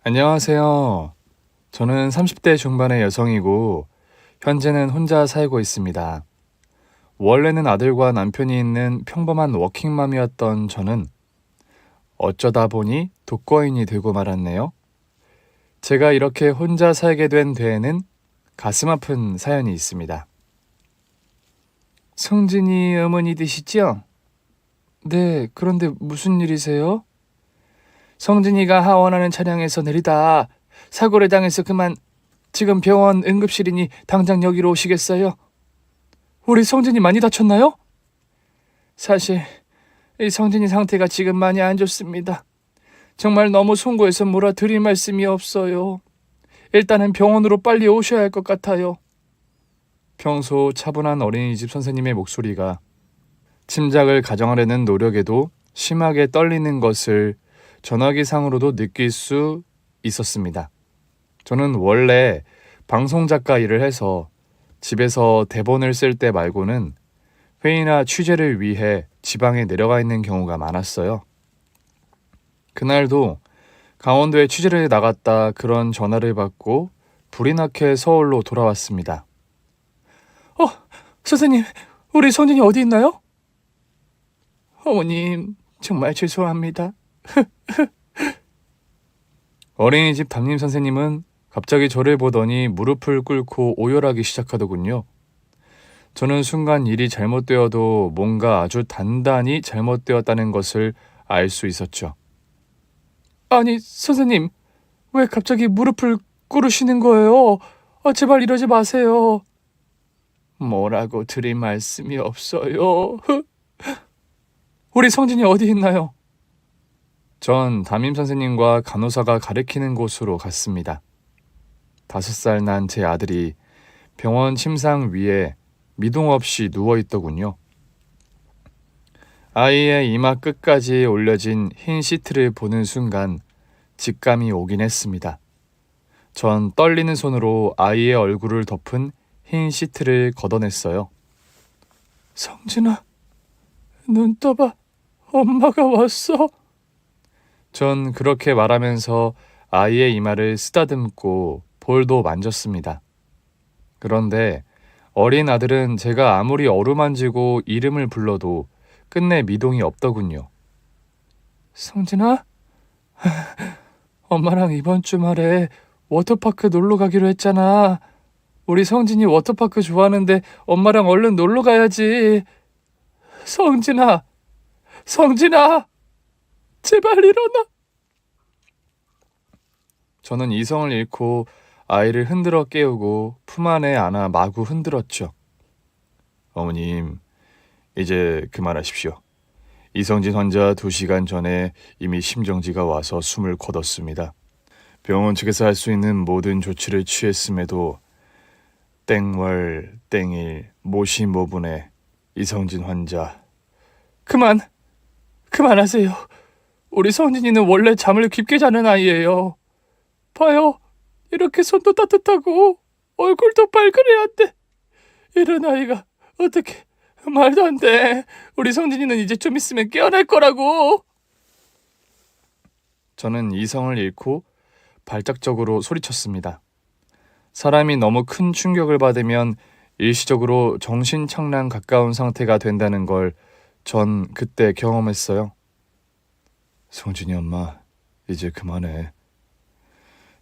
안녕하세요. 저는 30대 중반의 여성이고, 현재는 혼자 살고 있습니다. 원래는 아들과 남편이 있는 평범한 워킹맘이었던 저는 어쩌다 보니 독거인이 되고 말았네요. 제가 이렇게 혼자 살게 된 데에는 가슴 아픈 사연이 있습니다. 성진이 어머니 되시죠? 네, 그런데 무슨 일이세요? 성진이가 하원하는 차량에서 내리다 사고를 당해서 그만 지금 병원 응급실이니 당장 여기로 오시겠어요? 우리 성진이 많이 다쳤나요? 사실 이 성진이 상태가 지금 많이 안 좋습니다. 정말 너무 송구해서 뭐라 드릴 말씀이 없어요. 일단은 병원으로 빨리 오셔야 할 것 같아요. 평소 차분한 어린이집 선생님의 목소리가 침작을 가정하려는 노력에도 심하게 떨리는 것을 전화기상으로도 느낄 수 있었습니다. 저는 원래 방송작가 일을 해서 집에서 대본을 쓸 때 말고는 회의나 취재를 위해 지방에 내려가 있는 경우가 많았어요. 그날도 강원도에 취재를 나갔다 그런 전화를 받고 불이 나게 서울로 돌아왔습니다. 선생님, 우리 성진이 어디 있나요? 어머님, 정말 죄송합니다. 어린이집 담임 선생님은 갑자기 저를 보더니 무릎을 꿇고 오열하기 시작하더군요. 저는 순간 일이 잘못되어도 뭔가 아주 단단히 잘못되었다는 것을 알 수 있었죠. 아니, 선생님, 왜 갑자기 무릎을 꿇으시는 거예요? 제발 이러지 마세요. 뭐라고 드릴 말씀이 없어요. 우리 성진이 어디 있나요? 전 담임 선생님과 간호사가 가리키는 곳으로 갔습니다. 5살 난 제 아들이 병원 침상 위에 미동 없이 누워 있더군요. 아이의 이마 끝까지 올려진 흰 시트를 보는 순간 직감이 오긴 했습니다. 전 떨리는 손으로 아이의 얼굴을 덮은 흰 시트를 걷어냈어요. 성진아, 눈 떠봐. 엄마가 왔어. 전 그렇게 말하면서 아이의 이마를 쓰다듬고 볼도 만졌습니다. 그런데 어린 아들은 제가 아무리 어루만지고 이름을 불러도 끝내 미동이 없더군요. 성진아? 엄마랑 이번 주말에 워터파크 놀러 가기로 했잖아. 우리 성진이 워터파크 좋아하는데 엄마랑 얼른 놀러 가야지. 성진아! 성진아! 제발 일어나! 저는 이성을 잃고 아이를 흔들어 깨우고 품 안에 안아 마구 흔들었죠. 어머님, 이제 그만하십시오. 이성진 환자 2시간 전에 이미 심정지가 와서 숨을 거뒀습니다. 병원 측에서 할 수 있는 모든 조치를 취했음에도 땡월 땡일 모시 모분의 이성진 환자. 그만하세요. 우리 성진이는 원래 잠을 깊게 자는 아이예요. 봐요. 이렇게 손도 따뜻하고 얼굴도 빨그래야 돼. 이런 아이가 어떻게... 말도 안 돼. 우리 성진이는 이제 좀 있으면 깨어날 거라고. 저는 이성을 잃고 발작적으로 소리쳤습니다. 사람이 너무 큰 충격을 받으면 일시적으로 정신착란 가까운 상태가 된다는 걸 전 그때 경험했어요. 성진이 엄마, 이제 그만해.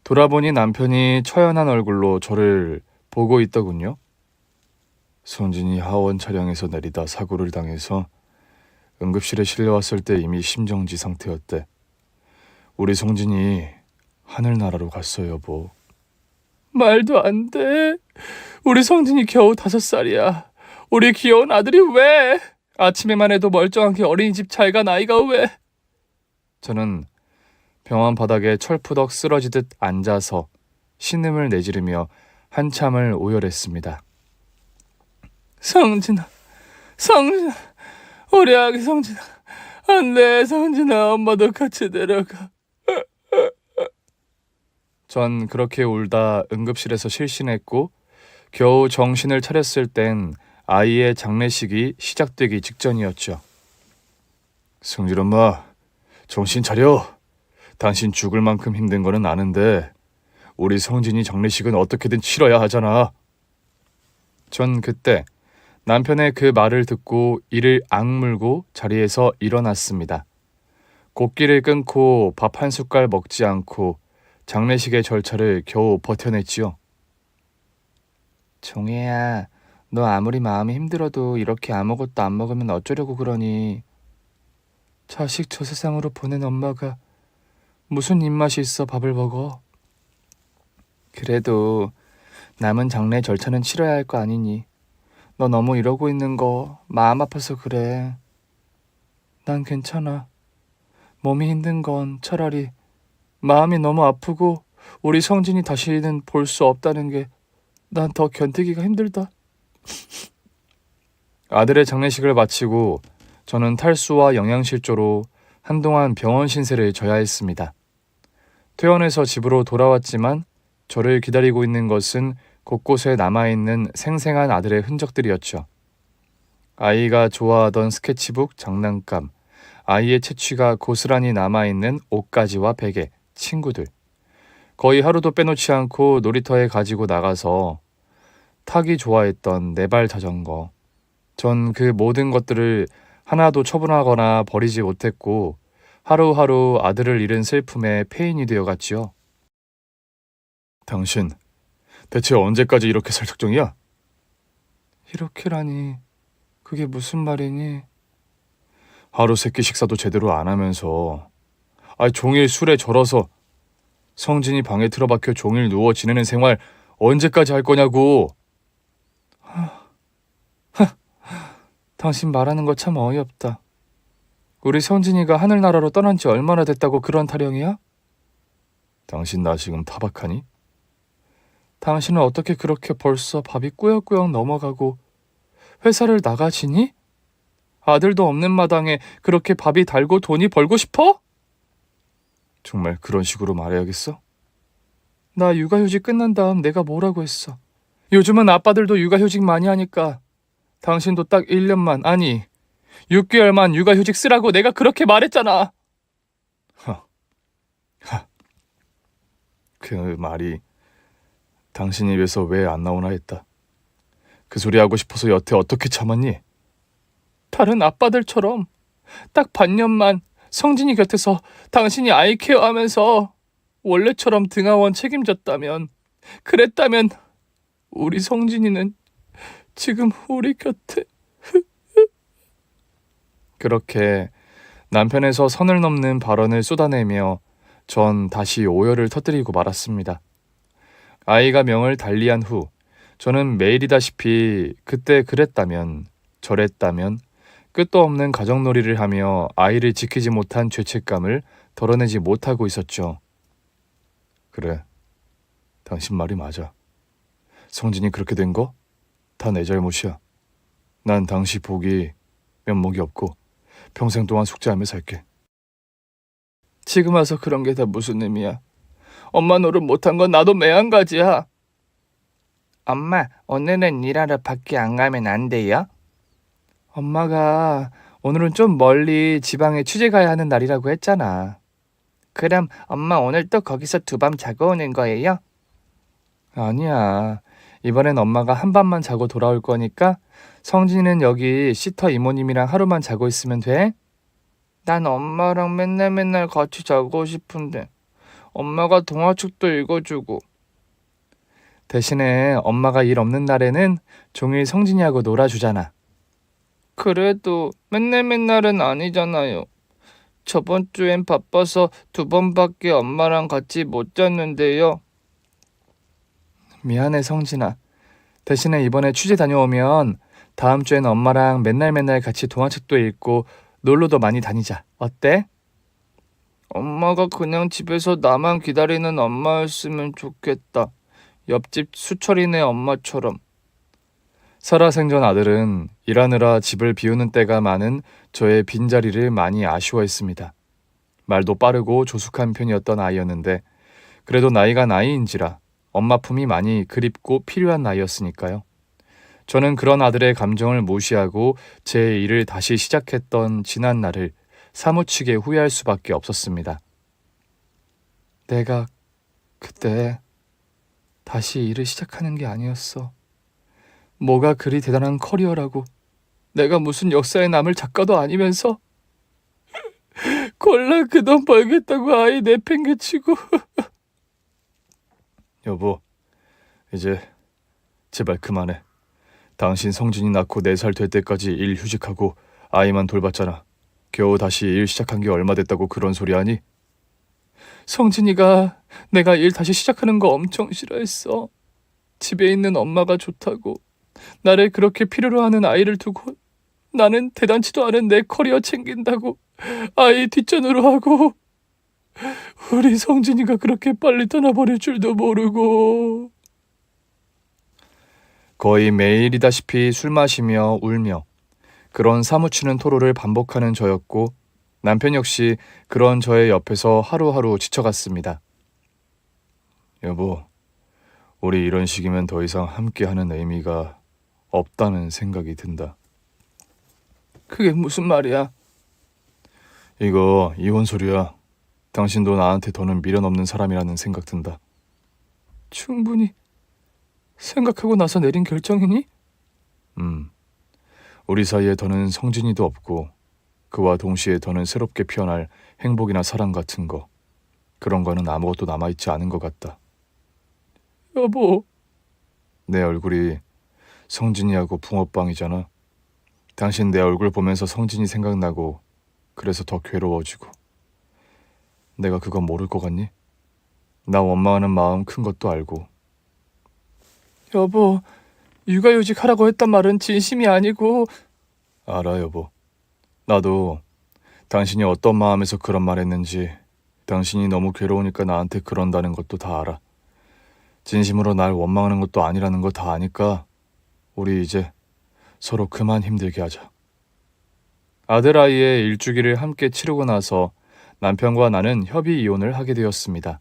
돌아보니 남편이 처연한 얼굴로 저를 보고 있더군요. 성진이 하원 차량에서 내리다 사고를 당해서 응급실에 실려왔을 때 이미 심정지 상태였대. 우리 성진이 하늘나라로 갔어, 여보. 말도 안 돼. 우리 성진이 겨우 5살이야. 우리 귀여운 아들이 왜? 아침에만 해도 멀쩡하게 어린이집 잘 간 아이가 왜? 저는 병원 바닥에 철푸덕 쓰러지듯 앉아서 신음을 내지르며 한참을 오열했습니다. 성진아, 우리 아기 성진아, 안 돼, 성진아, 엄마도 같이 내려가. 전 그렇게 울다 응급실에서 실신했고 겨우 정신을 차렸을 땐 아이의 장례식이 시작되기 직전이었죠. 성진 엄마, 정신 차려. 당신 죽을 만큼 힘든 거는 아는데 우리 성진이 장례식은 어떻게든 치러야 하잖아. 전 그때 남편의 그 말을 듣고 이를 악물고 자리에서 일어났습니다. 곡기를 끊고 밥 한 숟갈 먹지 않고 장례식의 절차를 겨우 버텨냈지요. 종혜야, 너 아무리 마음이 힘들어도 이렇게 아무것도 안 먹으면 어쩌려고 그러니. 자식 저 세상으로 보낸 엄마가 무슨 입맛이 있어 밥을 먹어. 그래도 남은 장례 절차는 치러야 할 거 아니니. 너 너무 이러고 있는 거 마음 아파서 그래. 난 괜찮아. 몸이 힘든 건 차라리 마음이 너무 아프고 우리 성진이 다시는 볼 수 없다는 게 난 더 견디기가 힘들다. 아들의 장례식을 마치고 저는 탈수와 영양실조로 한동안 병원 신세를 져야 했습니다. 퇴원해서 집으로 돌아왔지만 저를 기다리고 있는 것은 곳곳에 남아있는 생생한 아들의 흔적들이었죠. 아이가 좋아하던 스케치북, 장난감, 아이의 채취가 고스란히 남아있는 옷가지와 베개, 친구들. 거의 하루도 빼놓지 않고 놀이터에 가지고 나가서 타기 좋아했던 네발 자전거. 전 그 모든 것들을 하나도 처분하거나 버리지 못했고 하루하루 아들을 잃은 슬픔에 폐인이 되어갔지요. 당신, 대체 언제까지 이렇게 설득종이야? 이렇게라니, 그게 무슨 말이니? 하루 세끼 식사도 제대로 안 하면서 종일 술에 절어서 성진이 방에 틀어박혀 종일 누워 지내는 생활 언제까지 할 거냐고. 당신 말하는 거 참 어이없다. 우리 성진이가 하늘나라로 떠난 지 얼마나 됐다고 그런 타령이야? 당신 나 지금 타박하니? 당신은 어떻게 그렇게 벌써 밥이 꾸역꾸역 넘어가고 회사를 나가지니? 아들도 없는 마당에 그렇게 밥이 달고 돈이 벌고 싶어? 정말 그런 식으로 말해야겠어? 나 육아휴직 끝난 다음 내가 뭐라고 했어? 요즘은 아빠들도 육아휴직 많이 하니까 당신도 딱 1년만, 아니 6개월만 육아휴직 쓰라고 내가 그렇게 말했잖아. 그 말이 당신 입에서 왜 안 나오나 했다. 그 소리 하고 싶어서 여태 어떻게 참았니? 다른 아빠들처럼 딱 반년만 성진이 곁에서 당신이 아이 케어하면서 원래처럼 등하원 책임졌다면, 그랬다면 우리 성진이는 지금 우리 곁에. 그렇게 남편에서 선을 넘는 발언을 쏟아내며 전 다시 오열을 터뜨리고 말았습니다. 아이가 명을 달리한 후 저는 매일이다시피 그때 그랬다면 저랬다면 끝도 없는 가정놀이를 하며 아이를 지키지 못한 죄책감을 덜어내지 못하고 있었죠. 그래, 당신 말이 맞아. 성진이 그렇게 된 거? 다 내 잘못이야. 난 당시 복이 면목이 없고 평생 동안 숙제하며 살게. 지금 와서 그런 게 다 무슨 의미야. 엄마 노릇 못한 건 나도 매한가지야. 엄마, 오늘은 일하러 밖에 안 가면 안 돼요? 엄마가 오늘은 좀 멀리 지방에 취재 가야 하는 날이라고 했잖아. 그럼 엄마 오늘 또 거기서 두 밤 자고 오는 거예요? 아니야. 이번엔 엄마가 한 밤만 자고 돌아올 거니까 성진이는 여기 시터 이모님이랑 하루만 자고 있으면 돼? 난 엄마랑 맨날 같이 자고 싶은데 엄마가 동화책도 읽어주고. 대신에 엄마가 일 없는 날에는 종일 성진이하고 놀아주잖아. 그래도 맨날은 아니잖아요. 저번 주엔 바빠서 두 번밖에 엄마랑 같이 못 잤는데요. 미안해 성진아. 대신에 이번에 취재 다녀오면 다음 주엔 엄마랑 맨날 같이 동화책도 읽고 놀러도 많이 다니자. 어때? 엄마가 그냥 집에서 나만 기다리는 엄마였으면 좋겠다. 옆집 수철이네 엄마처럼. 살아생전 아들은 일하느라 집을 비우는 때가 많은 저의 빈자리를 많이 아쉬워했습니다. 말도 빠르고 조숙한 편이었던 아이였는데 그래도 나이가 나이인지라 엄마 품이 많이 그립고 필요한 나이였으니까요. 저는 그런 아들의 감정을 무시하고 제 일을 다시 시작했던 지난 날을 사무치게 후회할 수밖에 없었습니다. 내가 그때 다시 일을 시작하는 게 아니었어. 뭐가 그리 대단한 커리어라고. 내가 무슨 역사에 남을 작가도 아니면서 콜라 그 돈 벌겠다고 아이 내팽개치고. 여보, 이제 제발 그만해. 당신 성진이 낳고 4살 될 때까지 일 휴직하고 아이만 돌봤잖아. 겨우 다시 일 시작한 게 얼마 됐다고 그런 소리 하니? 성진이가 내가 일 다시 시작하는 거 엄청 싫어했어. 집에 있는 엄마가 좋다고. 나를 그렇게 필요로 하는 아이를 두고 나는 대단치도 않은 내 커리어 챙긴다고 아이 뒷전으로 하고 우리 성진이가 그렇게 빨리 떠나버릴 줄도 모르고. 거의 매일이다시피 술 마시며 울며 그런 사무치는 토로를 반복하는 저였고 남편 역시 그런 저의 옆에서 하루하루 지쳐갔습니다. 여보, 우리 이런 식이면 더 이상 함께하는 의미가 없다는 생각이 든다. 그게 무슨 말이야? 이거 이혼 소리야. 당신도 나한테 더는 미련 없는 사람이라는 생각 든다. 충분히 생각하고 나서 내린 결정이니? 우리 사이에 더는 성진이도 없고 그와 동시에 더는 새롭게 피어날 행복이나 사랑 같은 거, 그런 거는 아무것도 남아있지 않은 것 같다. 여보, 내 얼굴이 성진이하고 붕어빵이잖아. 당신 내 얼굴 보면서 성진이 생각나고 그래서 더 괴로워지고. 내가 그건 모를 것 같니? 나 원망하는 마음 큰 것도 알고. 여보, 육아휴직 하라고 했단 말은 진심이 아니고. 알아, 여보. 나도 당신이 어떤 마음에서 그런 말 했는지, 당신이 너무 괴로우니까 나한테 그런다는 것도 다 알아. 진심으로 날 원망하는 것도 아니라는 거 다 아니까 우리 이제 서로 그만 힘들게 하자. 아들아이의 일주기를 함께 치르고 나서 남편과 나는 협의 이혼을 하게 되었습니다.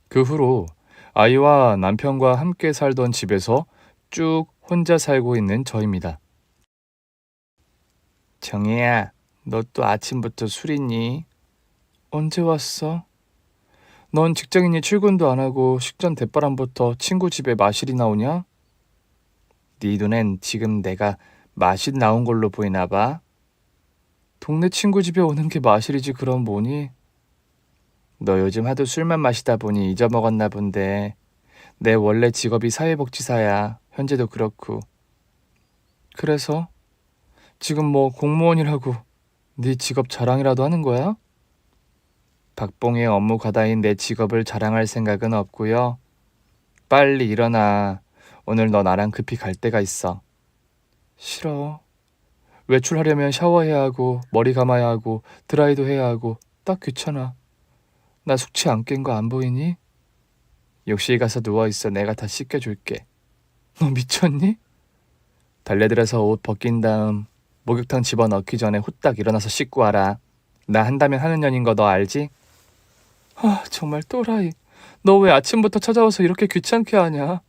그 후로 아이와 남편과 함께 살던 집에서 쭉 혼자 살고 있는 저입니다. 정혜야, 너 또 아침부터 술이니? 언제 왔어? 넌 직장인이 출근도 안 하고 식전 대바람부터 친구 집에 마실이 나오냐? 네 눈엔 지금 내가 마실 나온 걸로 보이나 봐. 동네 친구 집에 오는 게 마실이지 그럼 뭐니? 너 요즘 하도 술만 마시다 보니 잊어먹었나 본데 내 원래 직업이 사회복지사야. 현재도 그렇고. 그래서? 지금 뭐 공무원이라고 네 직업 자랑이라도 하는 거야? 박봉의 업무 과다인 내 직업을 자랑할 생각은 없고요. 빨리 일어나. 오늘 너 나랑 급히 갈 데가 있어. 싫어. 외출하려면 샤워해야 하고 머리 감아야 하고 드라이도 해야 하고 딱 귀찮아. 나 숙취 안 깬 거 안 보이니? 욕실 가서 누워있어. 내가 다 씻겨줄게. 너 미쳤니? 달래들어서 옷 벗긴 다음 목욕탕 집어넣기 전에 후딱 일어나서 씻고 와라. 나 한다면 하는 년인 거 너 알지? 아, 정말 또라이. 너 왜 아침부터 찾아와서 이렇게 귀찮게 하냐?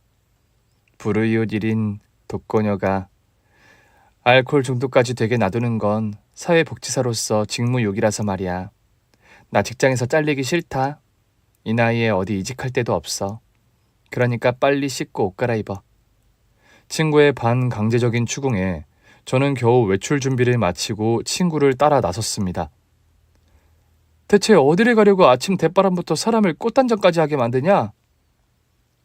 불우이웃 일인 독거녀가 알코올 중독까지 되게 놔두는 건 사회복지사로서 직무욕이라서 말이야. 나 직장에서 잘리기 싫다. 이 나이에 어디 이직할 데도 없어. 그러니까 빨리 씻고 옷 갈아입어. 친구의 반강제적인 추궁에 저는 겨우 외출 준비를 마치고 친구를 따라 나섰습니다. 대체 어디를 가려고 아침 대바람부터 사람을 꽃단장까지 하게 만드냐?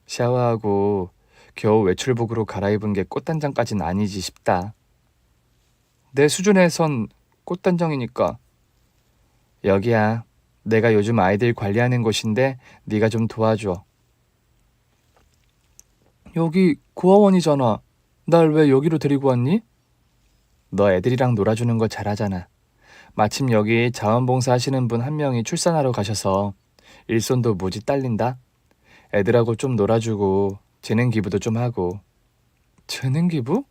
샤워하고 겨우 외출복으로 갈아입은 게 꽃단장까진 아니지 싶다. 내 수준에선 꽃단장이니까. 여기야. 내가 요즘 아이들 관리하는 곳인데 네가 좀 도와줘. 여기 고아원이잖아. 날 왜 여기로 데리고 왔니? 너 애들이랑 놀아주는 거 잘하잖아. 마침 여기 자원봉사 하시는 분 한 명이 출산하러 가셔서 일손도 무지 딸린다. 애들하고 좀 놀아주고 재능 기부도 좀 하고. 재능 기부?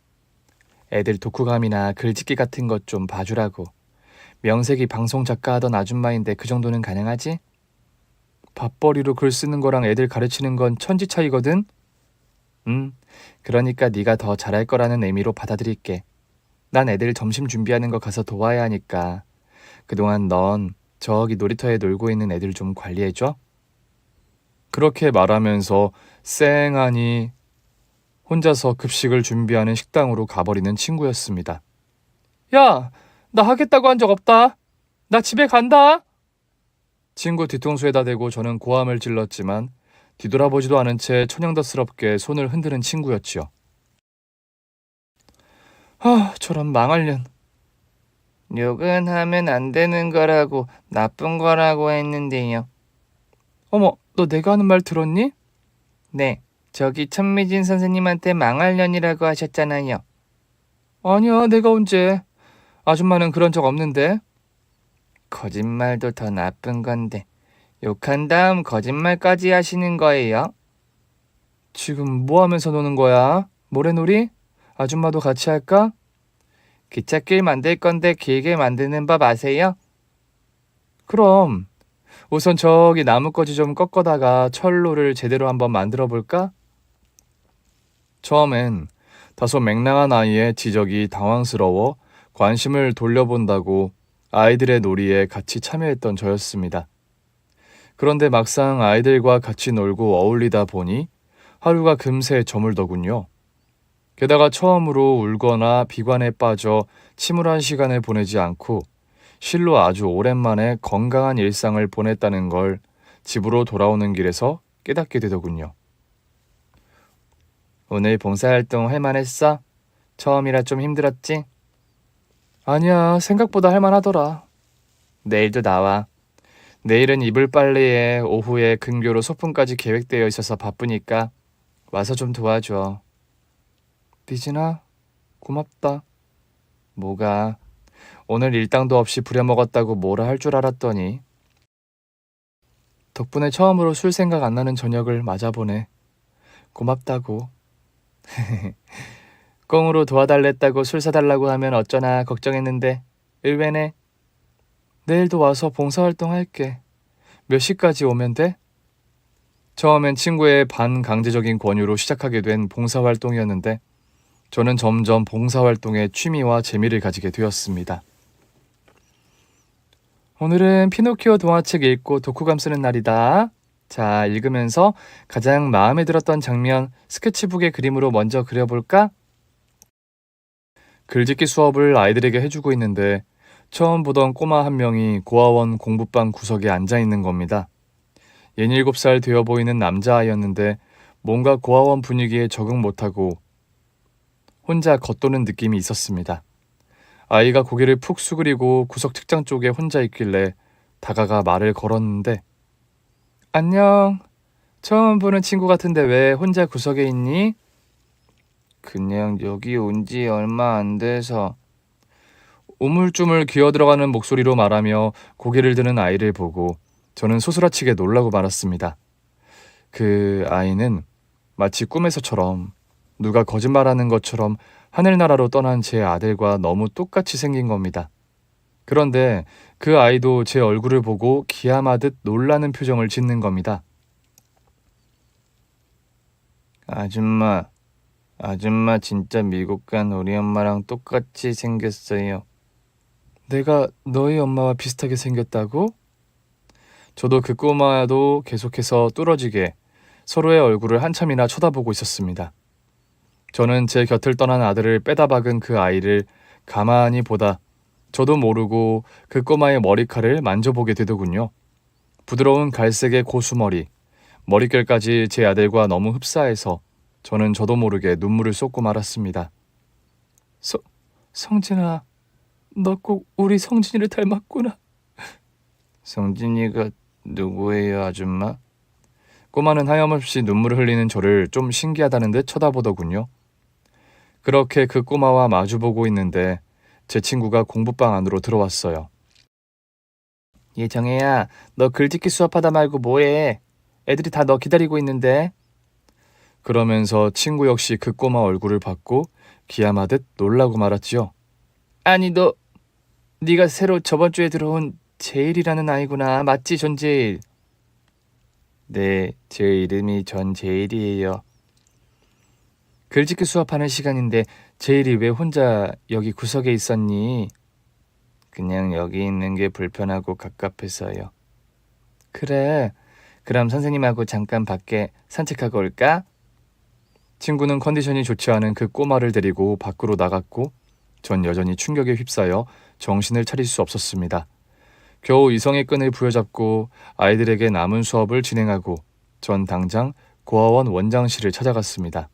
애들 독후감이나 글짓기 같은 것 좀 봐주라고. 명색이 방송 작가 하던 아줌마인데 그 정도는 가능하지? 밥벌이로 글 쓰는 거랑 애들 가르치는 건 천지 차이거든? 그러니까 네가 더 잘할 거라는 의미로 받아들일게. 난 애들 점심 준비하는 거 가서 도와야 하니까 그동안 넌 저기 놀이터에 놀고 있는 애들 좀 관리해줘. 그렇게 말하면서 쌩하니 혼자서 급식을 준비하는 식당으로 가버리는 친구였습니다. 야, 나 하겠다고 한 적 없다. 나 집에 간다. 친구 뒤통수에다 대고 저는 고함을 질렀지만 뒤돌아보지도 않은 채 천연덕스럽게 손을 흔드는 친구였지요. 저런 망할 년. 욕은 하면 안 되는 거라고, 나쁜 거라고 했는데요. 어머, 너 내가 하는 말 들었니? 네, 저기 천미진 선생님한테 망할 년이라고 하셨잖아요. 아니야, 내가 언제. 아줌마는 그런 적 없는데. 거짓말도 더 나쁜 건데 욕한 다음 거짓말까지 하시는 거예요? 지금 뭐 하면서 노는 거야? 모래놀이? 아줌마도 같이 할까? 기찻길 만들 건데 길게 만드는 법 아세요? 그럼 우선 저기 나뭇가지 좀 꺾어다가 철로를 제대로 한번 만들어 볼까? 처음엔 다소 맹랑한 아이의 지적이 당황스러워 관심을 돌려본다고 아이들의 놀이에 같이 참여했던 저였습니다. 그런데 막상 아이들과 같이 놀고 어울리다 보니 하루가 금세 저물더군요. 게다가 처음으로 울거나 비관에 빠져 침울한 시간을 보내지 않고 실로 아주 오랜만에 건강한 일상을 보냈다는 걸 집으로 돌아오는 길에서 깨닫게 되더군요. 오늘 봉사활동 할만했어? 처음이라 좀 힘들었지? 아니야, 생각보다 할만하더라. 내일도 나와. 내일은 이불 빨래에 오후에 근교로 소풍까지 계획되어 있어서 바쁘니까 와서 좀 도와줘. 미진아, 고맙다. 뭐가? 오늘 일당도 없이 부려먹었다고 뭐라 할 줄 알았더니 덕분에 처음으로 술 생각 안 나는 저녁을 맞아보네. 고맙다고. 꽁으로 도와달랬다고 술 사달라고 하면 어쩌나 걱정했는데 의외네. 내일도 와서 봉사활동 할게. 몇 시까지 오면 돼? 처음엔 친구의 반강제적인 권유로 시작하게 된 봉사활동이었는데 저는 점점 봉사활동에 취미와 재미를 가지게 되었습니다. 오늘은 피노키오 동화책 읽고 독후감 쓰는 날이다. 자, 읽으면서 가장 마음에 들었던 장면 스케치북에 그림으로 먼저 그려볼까? 글짓기 수업을 아이들에게 해주고 있는데 처음 보던 꼬마 한 명이 고아원 공부방 구석에 앉아 있는 겁니다. 67살 되어 보이는 남자아이였는데 뭔가 고아원 분위기에 적응 못하고 혼자 겉도는 느낌이 있었습니다. 아이가 고개를 푹 수그리고 구석 책장 쪽에 혼자 있길래 다가가 말을 걸었는데 안녕. 처음 보는 친구 같은데 왜 혼자 구석에 있니? 그냥 여기 온 지 얼마 안 돼서. 우물쭈물 기어들어가는 목소리로 말하며 고개를 드는 아이를 보고 저는 소스라치게 놀라고 말았습니다. 그 아이는 마치 꿈에서처럼 누가 거짓말하는 것처럼 하늘나라로 떠난 제 아들과 너무 똑같이 생긴 겁니다. 그런데 그 아이도 제 얼굴을 보고 기함하듯 놀라는 표정을 짓는 겁니다. 아줌마 진짜 미국 간 우리 엄마랑 똑같이 생겼어요. 내가 너희 엄마와 비슷하게 생겼다고? 저도 그 꼬마도 계속해서 뚫어지게 서로의 얼굴을 한참이나 쳐다보고 있었습니다. 저는 제 곁을 떠난 아들을 빼다 박은 그 아이를 가만히 보다 저도 모르고 그 꼬마의 머리칼을 만져보게 되더군요. 부드러운 갈색의 고수머리, 머릿결까지 제 아들과 너무 흡사해서 저는 저도 모르게 눈물을 쏟고 말았습니다. 성진아, 너 꼭 우리 성진이를 닮았구나. 성진이가 누구예요, 아줌마? 꼬마는 하염없이 눈물을 흘리는 저를 좀 신기하다는 듯 쳐다보더군요. 그렇게 그 꼬마와 마주보고 있는데 제 친구가 공부방 안으로 들어왔어요. 얘 정혜야, 너 글짓기 수업하다 말고 뭐해? 애들이 다 너 기다리고 있는데. 그러면서 친구 역시 그 꼬마 얼굴을 봤고 기함하듯 놀라고 말았지요. 아니 네가 새로 저번 주에 들어온 제일이라는 아이구나. 맞지, 전제일? 네, 제 이름이 전제일이에요. 글짓기 수업하는 시간인데 제일이 왜 혼자 여기 구석에 있었니? 그냥 여기 있는 게 불편하고 갑갑해서요. 그래, 그럼 선생님하고 잠깐 밖에 산책하고 올까? 친구는 컨디션이 좋지 않은 그 꼬마를 데리고 밖으로 나갔고 전 여전히 충격에 휩싸여 정신을 차릴 수 없었습니다. 겨우 이성의 끈을 부여잡고 아이들에게 남은 수업을 진행하고 전 당장 고아원 원장실을 찾아갔습니다.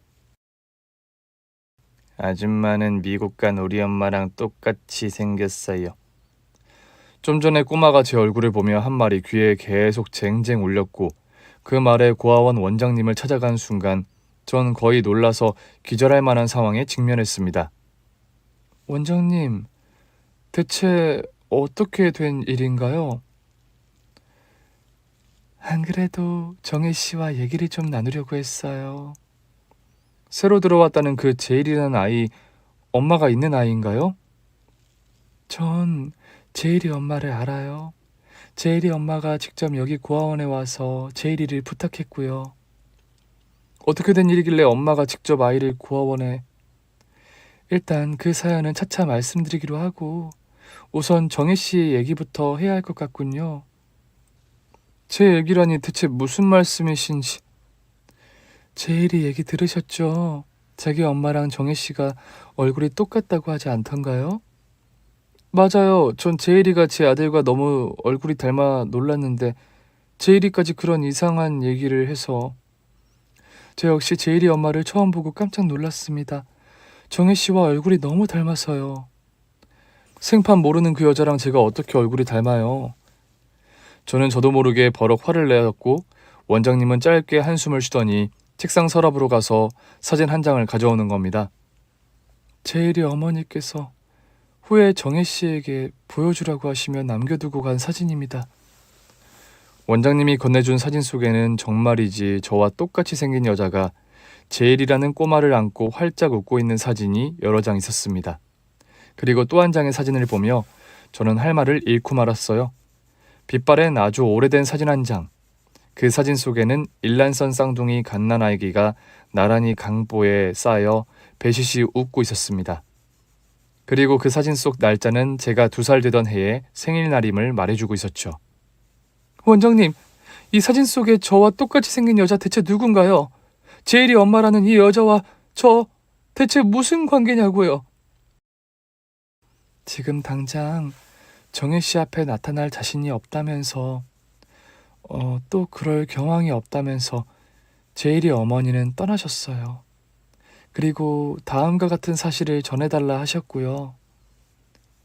아줌마는 미국 간 우리 엄마랑 똑같이 생겼어요. 좀 전에 꼬마가 제 얼굴을 보며 한 말이 귀에 계속 쟁쟁 울렸고 그 말에 고아원 원장님을 찾아간 순간 전 거의 놀라서 기절할 만한 상황에 직면했습니다. 원장님, 대체 어떻게 된 일인가요? 안 그래도 정혜 씨와 얘기를 좀 나누려고 했어요. 새로 들어왔다는 그 제일이라는 아이, 엄마가 있는 아이인가요? 전 제일이 엄마를 알아요. 제일이 엄마가 직접 여기 고아원에 와서 제일이를 부탁했고요. 어떻게 된 일이길래 엄마가 직접 아이를 고아원에... 일단 그 사연은 차차 말씀드리기로 하고 우선 정혜 씨의 얘기부터 해야 할 것 같군요. 제 얘기라니 대체 무슨 말씀이신지... 제일이 얘기 들으셨죠? 자기 엄마랑 정혜 씨가 얼굴이 똑같다고 하지 않던가요? 맞아요. 전 제일이가 제 아들과 너무 얼굴이 닮아 놀랐는데 제일이까지 그런 이상한 얘기를 해서 저 역시 제일이 엄마를 처음 보고 깜짝 놀랐습니다. 정혜 씨와 얼굴이 너무 닮아서요. 생판 모르는 그 여자랑 제가 어떻게 얼굴이 닮아요. 저는 저도 모르게 버럭 화를 내었고 원장님은 짧게 한숨을 쉬더니 책상 서랍으로 가서 사진 한 장을 가져오는 겁니다. 제일이 어머니께서 후에 정혜 씨에게 보여주라고 하시며 남겨두고 간 사진입니다. 원장님이 건네준 사진 속에는 정말이지 저와 똑같이 생긴 여자가 제일이라는 꼬마를 안고 활짝 웃고 있는 사진이 여러 장 있었습니다. 그리고 또 한 장의 사진을 보며 저는 할 말을 잃고 말았어요. 빛바랜 아주 오래된 사진 한 장. 그 사진 속에는 일란성 쌍둥이 갓난아기가 나란히 강보에 쌓여 배시시 웃고 있었습니다. 그리고 그 사진 속 날짜는 제가 2살 되던 해의 생일날임을 말해주고 있었죠. 원장님, 이 사진 속에 저와 똑같이 생긴 여자 대체 누군가요? 제일이 엄마라는 이 여자와 저 대체 무슨 관계냐고요? 지금 당장 정혜 씨 앞에 나타날 자신이 없다면서 또 그럴 경황이 없다면서 제일이 어머니는 떠나셨어요. 그리고 다음과 같은 사실을 전해달라 하셨고요.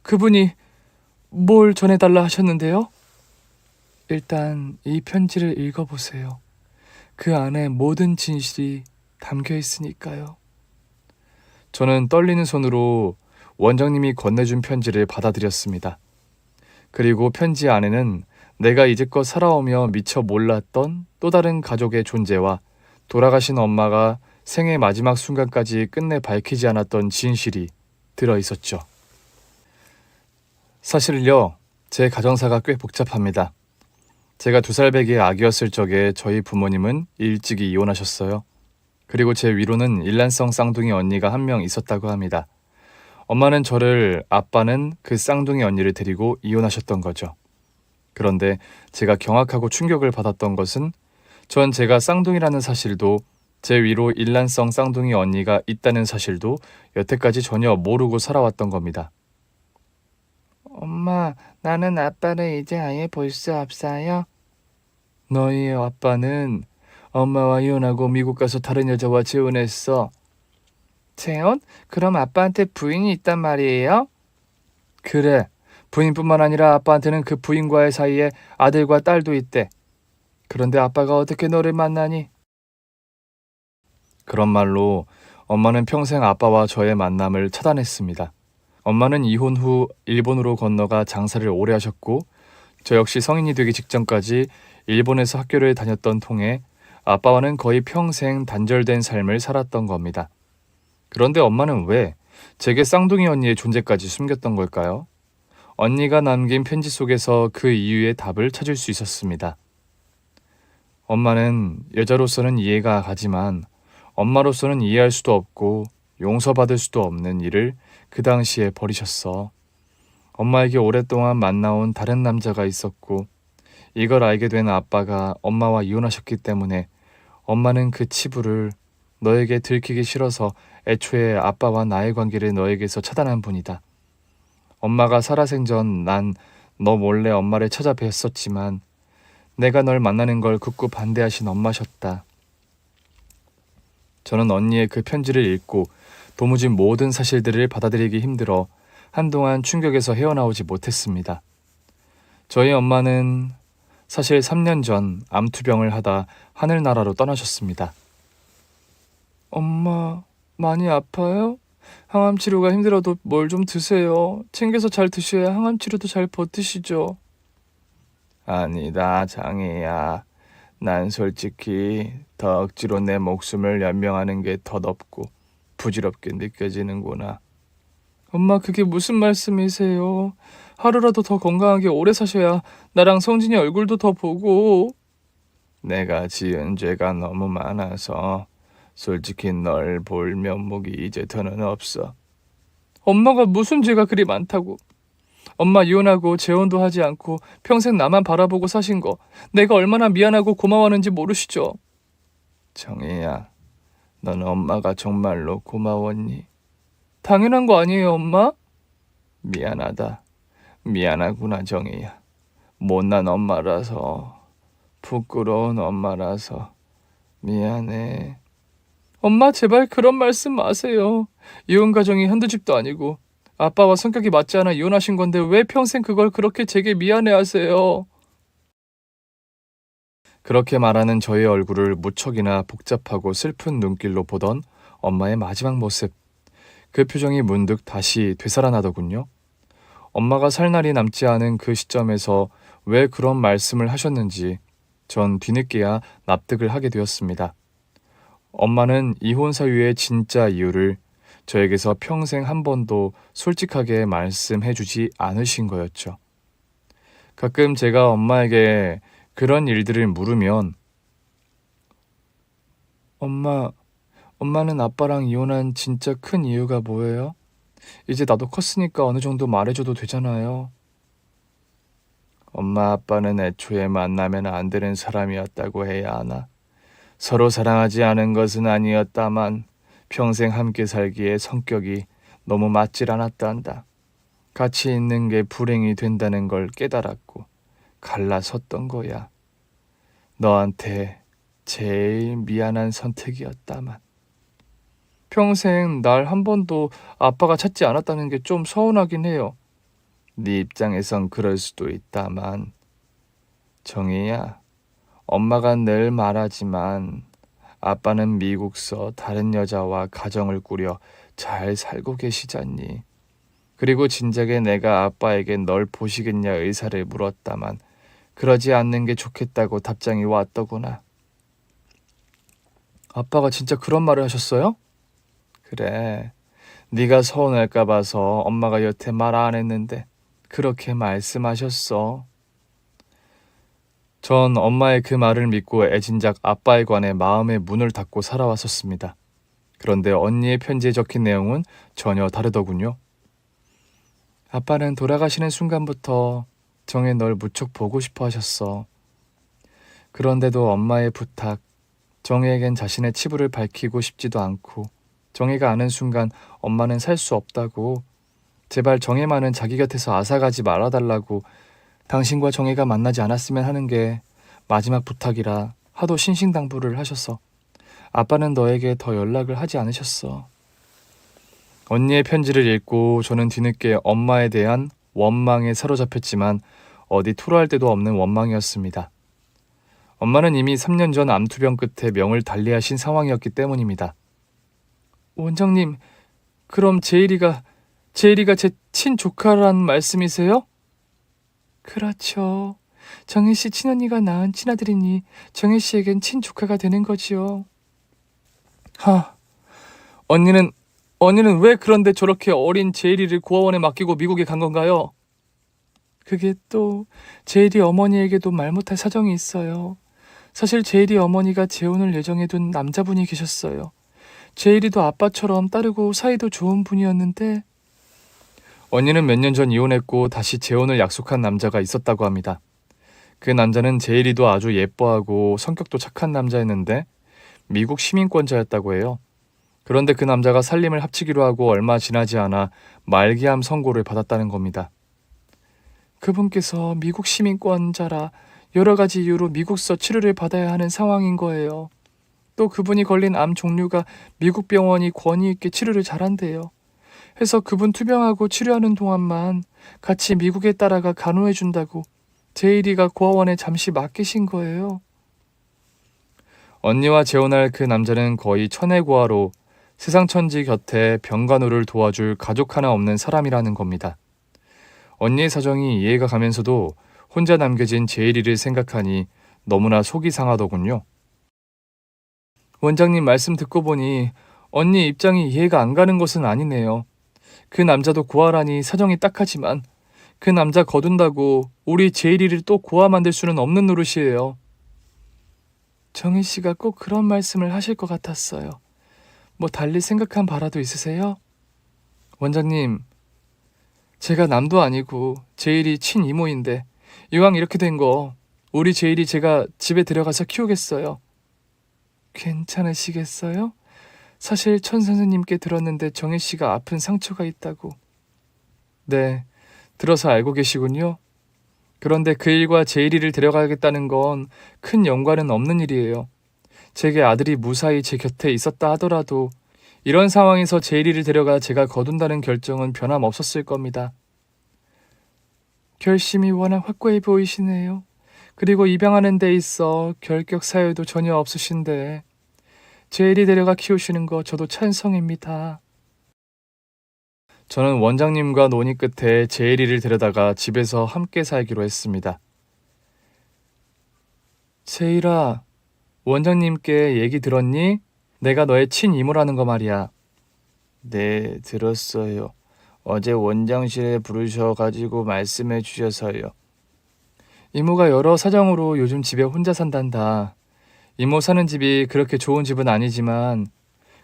그분이 뭘 전해달라 하셨는데요? 일단 이 편지를 읽어보세요. 그 안에 모든 진실이 담겨 있으니까요. 저는 떨리는 손으로 원장님이 건네준 편지를 받아들였습니다. 그리고 편지 안에는 내가 이제껏 살아오며 미처 몰랐던 또 다른 가족의 존재와 돌아가신 엄마가 생의 마지막 순간까지 끝내 밝히지 않았던 진실이 들어있었죠. 사실요, 제 가정사가 꽤 복잡합니다. 제가 2살 배기의 아기였을 적에 저희 부모님은 일찍이 이혼하셨어요. 그리고 제 위로는 일란성 쌍둥이 언니가 한 명 있었다고 합니다. 엄마는 저를, 아빠는 그 쌍둥이 언니를 데리고 이혼하셨던 거죠. 그런데 제가 경악하고 충격을 받았던 것은 전 제가 쌍둥이라는 사실도 제 위로 일란성 쌍둥이 언니가 있다는 사실도 여태까지 전혀 모르고 살아왔던 겁니다. 엄마, 나는 아빠를 이제 아예 볼 수 없어요. 너희 아빠는 엄마와 이혼하고 미국 가서 다른 여자와 재혼했어. 재혼? 그럼 아빠한테 부인이 있단 말이에요? 그래. 부인뿐만 아니라 아빠한테는 그 부인과의 사이에 아들과 딸도 있대. 그런데 아빠가 어떻게 너를 만나니? 그런 말로 엄마는 평생 아빠와 저의 만남을 차단했습니다. 엄마는 이혼 후 일본으로 건너가 장사를 오래 하셨고 저 역시 성인이 되기 직전까지 일본에서 학교를 다녔던 통에 아빠와는 거의 평생 단절된 삶을 살았던 겁니다. 그런데 엄마는 왜 제게 쌍둥이 언니의 존재까지 숨겼던 걸까요? 언니가 남긴 편지 속에서 그 이유의 답을 찾을 수 있었습니다. 엄마는 여자로서는 이해가 가지만 엄마로서는 이해할 수도 없고 용서받을 수도 없는 일을 그 당시에 벌이셨어. 엄마에게 오랫동안 만나온 다른 남자가 있었고 이걸 알게 된 아빠가 엄마와 이혼하셨기 때문에 엄마는 그 치부를 너에게 들키기 싫어서 애초에 아빠와 나의 관계를 너에게서 차단한 분이다. 엄마가 살아생전 난 너 몰래 엄마를 찾아뵀었지만 내가 널 만나는 걸 극구 반대하신 엄마셨다. 저는 언니의 그 편지를 읽고 도무지 모든 사실들을 받아들이기 힘들어 한동안 충격에서 헤어나오지 못했습니다. 저희 엄마는 사실 3년 전 암투병을 하다 하늘나라로 떠나셨습니다. 엄마, 많이 아파요? 항암 치료가 힘들어도 뭘 좀 드세요. 챙겨서 잘 드셔야 항암 치료도 잘 버티시죠. 아니다, 장애야. 난 솔직히 더 억지로 내 목숨을 연명하는 게 더덥고 부질없게 느껴지는구나. 엄마, 그게 무슨 말씀이세요? 하루라도 더 건강하게 오래 사셔야 나랑 성진이 얼굴도 더 보고. 내가 지은 죄가 너무 많아서 솔직히 널 볼 면목이 이제 더는 없어. 엄마가 무슨 죄가 그리 많다고. 엄마 이혼하고 재혼도 하지 않고 평생 나만 바라보고 사신 거 내가 얼마나 미안하고 고마워하는지 모르시죠? 정혜야, 넌 엄마가 정말로 고마웠니? 당연한 거 아니에요, 엄마? 미안하다. 미안하구나, 정혜야. 못난 엄마라서, 부끄러운 엄마라서 미안해. 엄마, 제발 그런 말씀 마세요. 이혼 가정이 한두 집도 아니고 아빠와 성격이 맞지 않아 이혼하신 건데 왜 평생 그걸 그렇게 제게 미안해하세요? 그렇게 말하는 저의 얼굴을 무척이나 복잡하고 슬픈 눈길로 보던 엄마의 마지막 모습. 그 표정이 문득 다시 되살아나더군요. 엄마가 살 날이 남지 않은 그 시점에서 왜 그런 말씀을 하셨는지 전 뒤늦게야 납득을 하게 되었습니다. 엄마는 이혼 사유의 진짜 이유를 저에게서 평생 한 번도 솔직하게 말씀해 주지 않으신 거였죠. 가끔 제가 엄마에게 그런 일들을 물으면 엄마는 아빠랑 이혼한 진짜 큰 이유가 뭐예요? 이제 나도 컸으니까 어느 정도 말해줘도 되잖아요. 엄마 아빠는 애초에 만나면 안 되는 사람이었다고 해야 하나? 서로 사랑하지 않은 것은 아니었다만 평생 함께 살기에 성격이 너무 맞질 않았단다. 같이 있는 게 불행이 된다는 걸 깨달았고 갈라섰던 거야. 너한테 제일 미안한 선택이었다만. 평생 날 한 번도 아빠가 찾지 않았다는 게 좀 서운하긴 해요. 네 입장에선 그럴 수도 있다만. 정희야, 엄마가 늘 말하지만 아빠는 미국서 다른 여자와 가정을 꾸려 잘 살고 계시잖니. 그리고 진작에 내가 아빠에게 널 보시겠냐 의사를 물었다만 그러지 않는 게 좋겠다고 답장이 왔더구나. 아빠가 진짜 그런 말을 하셨어요? 그래. 네가 서운할까 봐서 엄마가 여태 말 안 했는데 그렇게 말씀하셨어. 전 엄마의 그 말을 믿고 애진작 아빠에 관해 마음의 문을 닫고 살아왔었습니다. 그런데 언니의 편지에 적힌 내용은 전혀 다르더군요. 아빠는 돌아가시는 순간부터 정혜 널 무척 보고 싶어 하셨어. 그런데도 엄마의 부탁, 정혜에겐 자신의 치부를 밝히고 싶지도 않고 정혜가 아는 순간 엄마는 살 수 없다고 제발 정혜만은 자기 곁에서 앗아가지 말아달라고 당신과 정혜가 만나지 않았으면 하는 게 마지막 부탁이라 하도 신신당부를 하셔서 아빠는 너에게 더 연락을 하지 않으셨어. 언니의 편지를 읽고 저는 뒤늦게 엄마에 대한 원망에 사로잡혔지만 어디 토로할 데도 없는 원망이었습니다. 엄마는 이미 3년 전 암투병 끝에 명을 달리하신 상황이었기 때문입니다. 원장님, 그럼 제일이가 제 친조카란 말씀이세요? 그렇죠. 정혜 씨 친언니가 낳은 친아들이니 정혜 씨에겐 친조카가 되는 거지요. 언니는 왜 그런데 저렇게 어린 제일이를 고아원에 맡기고 미국에 간 건가요? 그게 또 제일이 어머니에게도 말 못할 사정이 있어요. 사실 제일이 어머니가 재혼을 예정해 둔 남자분이 계셨어요. 제일이도 아빠처럼 따르고 사이도 좋은 분이었는데 언니는 몇 년 전 이혼했고 다시 재혼을 약속한 남자가 있었다고 합니다. 그 남자는 제일이도 아주 예뻐하고 성격도 착한 남자였는데 미국 시민권자였다고 해요. 그런데 그 남자가 살림을 합치기로 하고 얼마 지나지 않아 말기암 선고를 받았다는 겁니다. 그분께서 미국 시민권자라 여러 가지 이유로 미국서 치료를 받아야 하는 상황인 거예요. 또 그분이 걸린 암 종류가 미국 병원이 권위 있게 치료를 잘한대요. 해서 그분 투병하고 치료하는 동안만 같이 미국에 따라가 간호해준다고 제일이가 고아원에 잠시 맡기신 거예요. 언니와 재혼할 그 남자는 거의 천혜고아로 세상천지 곁에 병간호를 도와줄 가족 하나 없는 사람이라는 겁니다. 언니의 사정이 이해가 가면서도 혼자 남겨진 제일이를 생각하니 너무나 속이 상하더군요. 원장님 말씀 듣고 보니 언니 입장이 이해가 안 가는 것은 아니네요. 그 남자도 고아라니 사정이 딱하지만 그 남자 거둔다고 우리 제일이를 또 고아 만들 수는 없는 노릇이에요. 정희 씨가 꼭 그런 말씀을 하실 것 같았어요. 뭐 달리 생각한 바라도 있으세요? 원장님, 제가 남도 아니고 제일이 친이모인데 이왕 이렇게 된 거 우리 제일이 제가 집에 들여가서 키우겠어요. 괜찮으시겠어요? 사실 천 선생님께 들었는데 정희 씨가 아픈 상처가 있다고. 네, 들어서 알고 계시군요. 그런데 그 일과 제일이를 데려가겠다는 건 큰 연관은 없는 일이에요. 제게 아들이 무사히 제 곁에 있었다 하더라도 이런 상황에서 제일이를 데려가 제가 거둔다는 결정은 변함없었을 겁니다. 결심이 워낙 확고해 보이시네요. 그리고 입양하는 데 있어 결격 사유도 전혀 없으신데 제일이 데려가 키우시는 거 저도 찬성입니다. 저는 원장님과 논의 끝에 제일이를 데려다가 집에서 함께 살기로 했습니다. 제일아, 원장님께 얘기 들었니? 내가 너의 친이모라는 거 말이야. 네, 들었어요. 어제 원장실에 부르셔가지고 말씀해 주셔서요. 이모가 여러 사정으로 요즘 집에 혼자 산단다. 이모 사는 집이 그렇게 좋은 집은 아니지만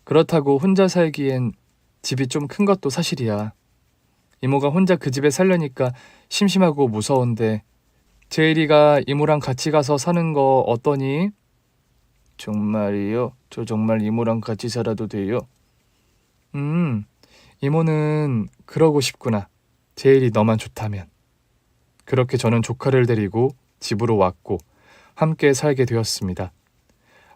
그렇다고 혼자 살기엔 집이 좀 큰 것도 사실이야. 이모가 혼자 그 집에 살려니까 심심하고 무서운데 제일이가 이모랑 같이 가서 사는 거 어떠니? 정말이요? 저 정말 이모랑 같이 살아도 돼요? 이모는 그러고 싶구나. 제일이 너만 좋다면. 그렇게 저는 조카를 데리고 집으로 왔고 함께 살게 되었습니다.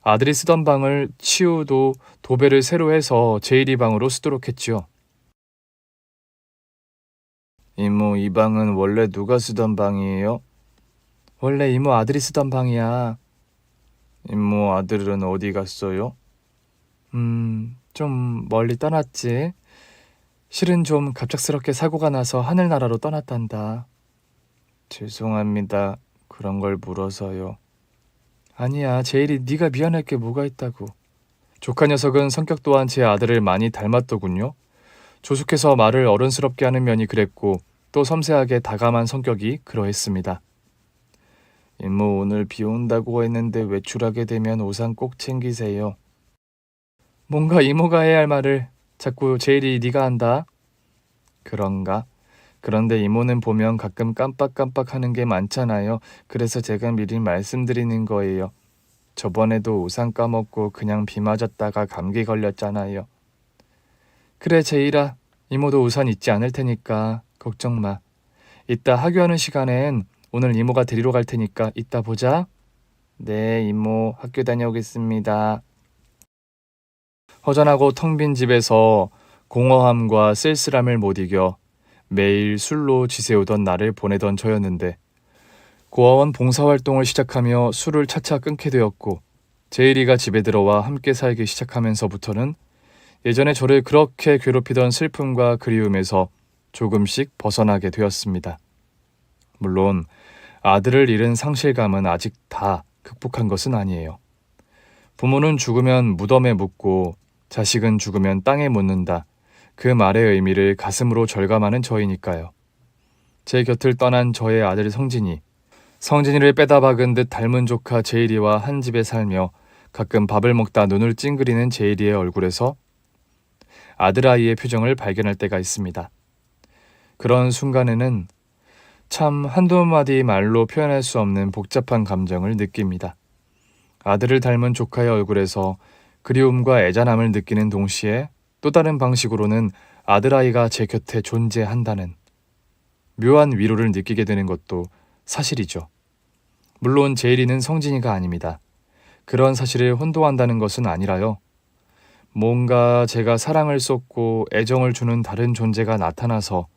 아들이 쓰던 방을 치우도 도배를 새로 해서 제일이 방으로 쓰도록 했지요. 이모, 이 방은 원래 누가 쓰던 방이에요? 원래 이모 아들이 쓰던 방이야. 이모 아들은 어디 갔어요? 좀 멀리 떠났지. 실은 좀 갑작스럽게 사고가 나서 하늘나라로 떠났단다. 죄송합니다. 그런 걸 물어서요. 아니야, 제일이 네가 미안할 게 뭐가 있다고. 조카 녀석은 성격 또한 제 아들을 많이 닮았더군요. 조숙해서 말을 어른스럽게 하는 면이 그랬고 또 섬세하게 다감한 성격이 그러했습니다. 이모, 오늘 비 온다고 했는데 외출하게 되면 우산 꼭 챙기세요. 뭔가 이모가 해야 할 말을 자꾸 제일이 네가 한다. 그런가? 그런데 이모는 보면 가끔 깜빡깜빡 하는 게 많잖아요. 그래서 제가 미리 말씀드리는 거예요. 저번에도 우산 까먹고 그냥 비 맞았다가 감기 걸렸잖아요. 그래, 제일아. 이모도 우산 잊지 않을 테니까 걱정 마. 이따 하교하는 시간엔 오늘 이모가 데리러 갈 테니까 이따 보자. 네, 이모. 학교 다녀오겠습니다. 허전하고 텅 빈 집에서 공허함과 쓸쓸함을 못 이겨 매일 술로 지새우던 날을 보내던 저였는데 고아원 봉사활동을 시작하며 술을 차차 끊게 되었고 제일이가 집에 들어와 함께 살기 시작하면서부터는 예전에 저를 그렇게 괴롭히던 슬픔과 그리움에서 조금씩 벗어나게 되었습니다. 물론 아들을 잃은 상실감은 아직 다 극복한 것은 아니에요. 부모는 죽으면 무덤에 묻고 자식은 죽으면 땅에 묻는다. 그 말의 의미를 가슴으로 절감하는 저이니까요. 제 곁을 떠난 저의 아들 성진이를 빼다 박은 듯 닮은 조카 제일이와 한 집에 살며 가끔 밥을 먹다 눈을 찡그리는 제일이의 얼굴에서 아들아이의 표정을 발견할 때가 있습니다. 그런 순간에는 참 한두 마디 말로 표현할 수 없는 복잡한 감정을 느낍니다. 아들을 닮은 조카의 얼굴에서 그리움과 애잔함을 느끼는 동시에 또 다른 방식으로는 아들아이가 제 곁에 존재한다는 묘한 위로를 느끼게 되는 것도 사실이죠. 물론 제일이는 성진이가 아닙니다. 그런 사실을 혼도한다는 것은 아니라요. 뭔가 제가 사랑을 쏟고 애정을 주는 다른 존재가 나타나서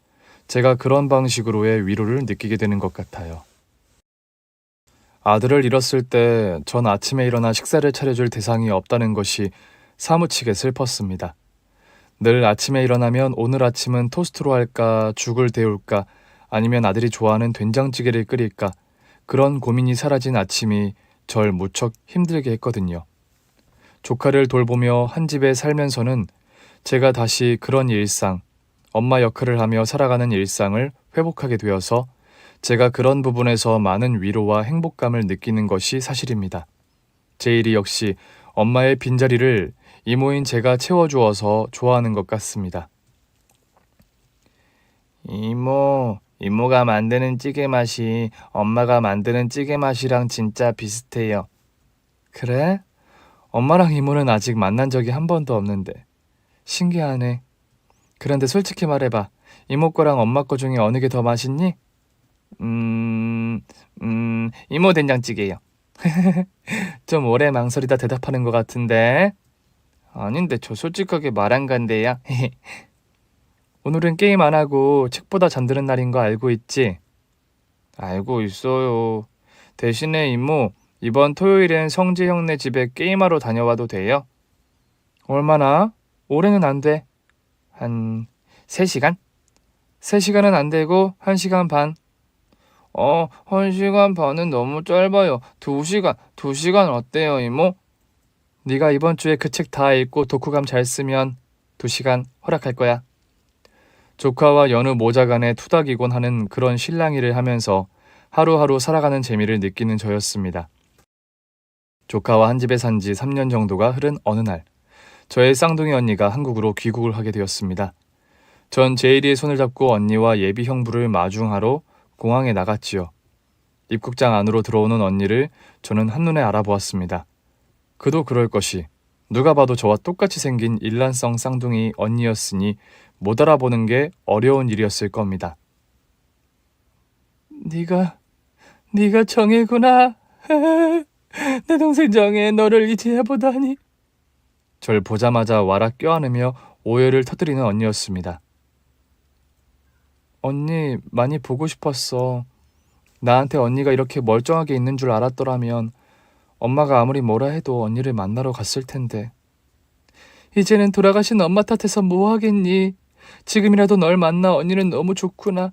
제가 그런 방식으로의 위로를 느끼게 되는 것 같아요. 아들을 잃었을 때 전 아침에 일어나 식사를 차려줄 대상이 없다는 것이 사무치게 슬펐습니다. 늘 아침에 일어나면 오늘 아침은 토스트로 할까, 죽을 데울까, 아니면 아들이 좋아하는 된장찌개를 끓일까, 그런 고민이 사라진 아침이 절 무척 힘들게 했거든요. 조카를 돌보며 한 집에 살면서는 제가 다시 그런 일상, 엄마 역할을 하며 살아가는 일상을 회복하게 되어서 제가 그런 부분에서 많은 위로와 행복감을 느끼는 것이 사실입니다. 제일이 역시 엄마의 빈자리를 이모인 제가 채워주어서 좋아하는 것 같습니다. 이모가 만드는 찌개 맛이 엄마가 만드는 찌개 맛이랑 진짜 비슷해요. 그래? 엄마랑 이모는 아직 만난 적이 한 번도 없는데. 신기하네. 그런데 솔직히 말해봐. 이모 거랑 엄마 거 중에 어느 게 더 맛있니? 이모 된장찌개요. 좀 오래 망설이다 대답하는 것 같은데. 아닌데 저 솔직하게 말 안 간대요. 오늘은 게임 안 하고 책보다 잠드는 날인 거 알고 있지? 알고 있어요. 대신에 이모, 이번 토요일엔 성재 형네 집에 게임하러 다녀와도 돼요? 얼마나? 올해는 안 돼. 한 3시간? 3시간은 안 되고 1시간 반. 1시간 반은 너무 짧아요. 2시간 어때요, 이모? 네가 이번 주에 그 책 다 읽고 독후감 잘 쓰면 2시간 허락할 거야. 조카와 여느 모자간에 투닥이곤 하는 그런 실랑이를 하면서 하루하루 살아가는 재미를 느끼는 저였습니다. 조카와 한 집에 산 지 3년 정도가 흐른 어느 날, 저의 쌍둥이 언니가 한국으로 귀국을 하게 되었습니다. 전 제일이의 손을 잡고 언니와 예비 형부를 마중하러 공항에 나갔지요. 입국장 안으로 들어오는 언니를 저는 한눈에 알아보았습니다. 그도 그럴 것이 누가 봐도 저와 똑같이 생긴 일란성 쌍둥이 언니였으니 못 알아보는 게 어려운 일이었을 겁니다. 네가 정혜구나. 내 동생 정혜, 너를 이제야 보다니. 절 보자마자 와라 껴안으며 오해를 터뜨리는 언니였습니다. 언니 많이 보고 싶었어. 나한테 언니가 이렇게 멀쩡하게 있는 줄 알았더라면 엄마가 아무리 뭐라 해도 언니를 만나러 갔을 텐데. 이제는 돌아가신 엄마 탓해서 뭐 하겠니? 지금이라도 널 만나 언니는 너무 좋구나.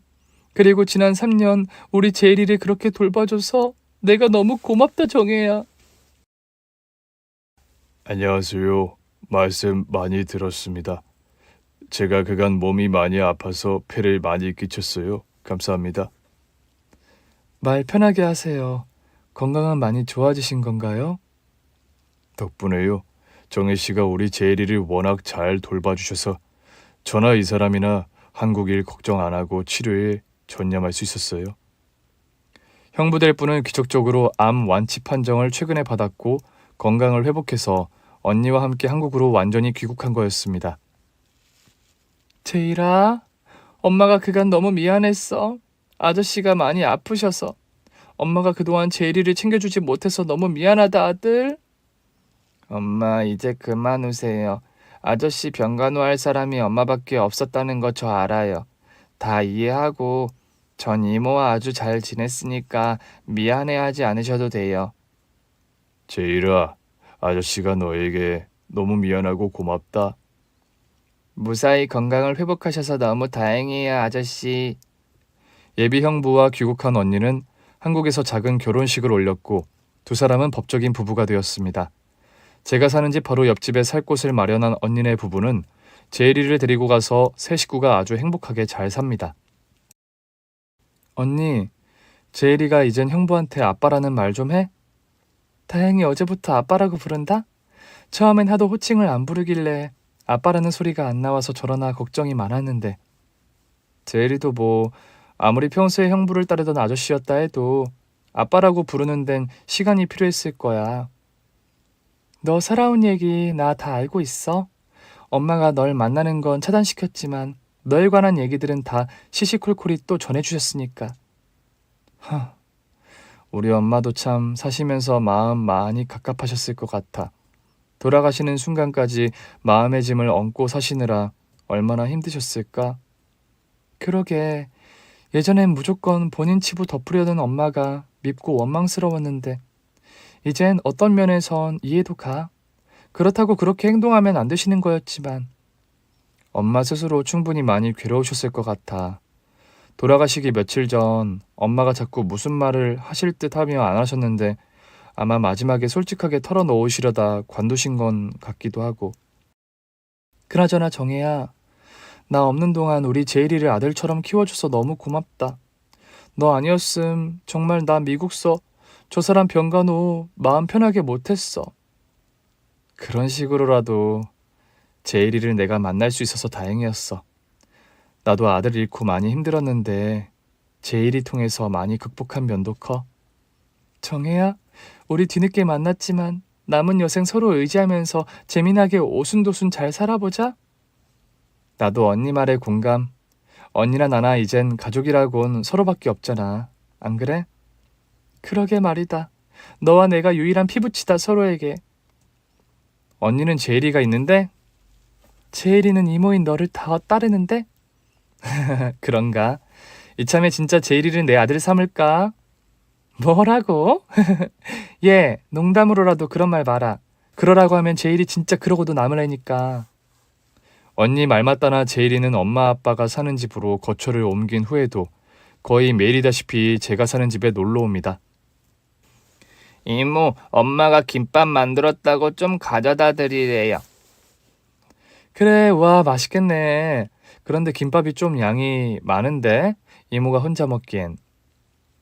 그리고 지난 3년 우리 제일이를 그렇게 돌봐줘서 내가 너무 고맙다, 정혜야. 안녕하세요. 말씀 많이 들었습니다. 제가 그간 몸이 많이 아파서 폐를 많이 끼쳤어요. 감사합니다. 말 편하게 하세요. 건강은 많이 좋아지신 건가요? 덕분에요. 정혜 씨가 우리 제일이를 워낙 잘 돌봐주셔서 저나 이 사람이나 한국 일 걱정 안 하고 치료에 전념할 수 있었어요. 형부될 분은 기적적으로 암 완치 판정을 최근에 받았고 건강을 회복해서 언니와 함께 한국으로 완전히 귀국한 거였습니다. 제일아, 엄마가 그간 너무 미안했어. 아저씨가 많이 아프셔서. 엄마가 그동안 제일이를 챙겨주지 못해서 너무 미안하다, 아들. 엄마, 이제 그만 우세요. 아저씨 병간호할 사람이 엄마밖에 없었다는 거 저 알아요. 다 이해하고 전 이모와 아주 잘 지냈으니까 미안해하지 않으셔도 돼요. 제일아, 아저씨가 너에게 너무 미안하고 고맙다. 무사히 건강을 회복하셔서 너무 다행이에요, 아저씨. 예비 형부와 귀국한 언니는 한국에서 작은 결혼식을 올렸고 두 사람은 법적인 부부가 되었습니다. 제가 사는 집 바로 옆집에 살 곳을 마련한 언니네 부부는 제일이를 데리고 가서 세 식구가 아주 행복하게 잘 삽니다. 언니, 제일이가 이젠 형부한테 아빠라는 말 좀 해? 다행히 어제부터 아빠라고 부른다? 처음엔 하도 호칭을 안 부르길래 아빠라는 소리가 안 나와서 저러나 걱정이 많았는데. 제일이도 뭐 아무리 평소에 형부를 따르던 아저씨였다 해도 아빠라고 부르는 데는 시간이 필요했을 거야. 너 살아온 얘기 나 다 알고 있어. 엄마가 널 만나는 건 차단시켰지만 너에 관한 얘기들은 다 시시콜콜이 또 전해주셨으니까. 하, 우리 엄마도 참 사시면서 마음 많이 갑갑하셨을 것 같아. 돌아가시는 순간까지 마음의 짐을 얹고 사시느라 얼마나 힘드셨을까? 그러게, 예전엔 무조건 본인 치부 덮으려던 엄마가 밉고 원망스러웠는데 이젠 어떤 면에선 이해도 가. 그렇다고 그렇게 행동하면 안 되시는 거였지만 엄마 스스로 충분히 많이 괴로우셨을 것 같아. 돌아가시기 며칠 전 엄마가 자꾸 무슨 말을 하실 듯 하며 안 하셨는데 아마 마지막에 솔직하게 털어놓으시려다 관두신 건 같기도 하고. 그나저나 정혜야, 나 없는 동안 우리 제일이를 아들처럼 키워줘서 너무 고맙다. 너 아니었음 정말 나 미국서 저 사람 병간호 마음 편하게 못했어. 그런 식으로라도 제일이를 내가 만날 수 있어서 다행이었어. 나도 아들 잃고 많이 힘들었는데 제일이 통해서 많이 극복한 면도 커. 정혜야, 우리 뒤늦게 만났지만 남은 여생 서로 의지하면서 재미나게 오순도순 잘 살아보자. 나도 언니 말에 공감. 언니나 나나 이젠 가족이라곤 서로밖에 없잖아. 안 그래? 그러게 말이다. 너와 내가 유일한 피부치다 서로에게. 언니는 제일이가 있는데? 제일이는 이모인 너를 다 따르는데? 그런가? 이참에 진짜 제일이를 내 아들 삼을까? 뭐라고? 얘, 농담으로라도 그런 말 마라. 그러라고 하면 제일이 진짜 그러고도 남으라니까. 언니 말 맞다나 제일이는 엄마 아빠가 사는 집으로 거처를 옮긴 후에도 거의 매일이다시피 제가 사는 집에 놀러 옵니다. 이모, 엄마가 김밥 만들었다고 좀 가져다 드리래요. 그래, 와, 맛있겠네. 그런데 김밥이 좀 양이 많은데 이모가 혼자 먹기엔.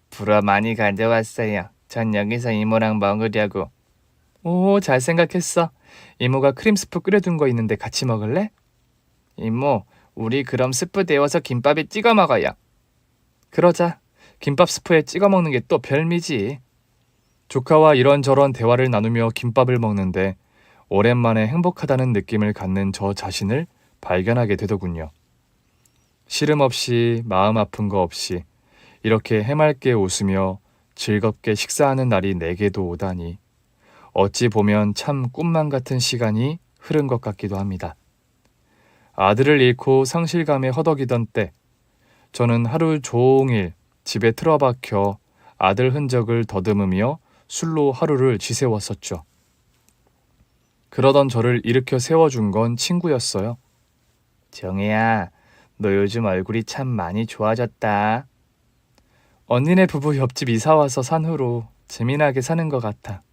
불어 많이 가져왔어요. 전 여기서 이모랑 먹으려고. 오, 잘 생각했어. 이모가 크림 스프 끓여둔 거 있는데 같이 먹을래? 이모, 우리 그럼 스프 데워서 김밥에 찍어 먹어요. 그러자. 김밥 스프에 찍어 먹는 게 또 별미지. 조카와 이런저런 대화를 나누며 김밥을 먹는데 오랜만에 행복하다는 느낌을 갖는 저 자신을 발견하게 되더군요. 시름 없이 마음 아픈 거 없이 이렇게 해맑게 웃으며 즐겁게 식사하는 날이 내게도 오다니 어찌 보면 참 꿈만 같은 시간이 흐른 것 같기도 합니다. 아들을 잃고 상실감에 허덕이던 때 저는 하루 종일 집에 틀어박혀 아들 흔적을 더듬으며 술로 하루를 지새웠었죠. 그러던 저를 일으켜 세워준 건 친구였어요. 정혜야, 너 요즘 얼굴이 참 많이 좋아졌다. 언니네 부부 옆집 이사와서 산 후로 재미나게 사는 것 같아.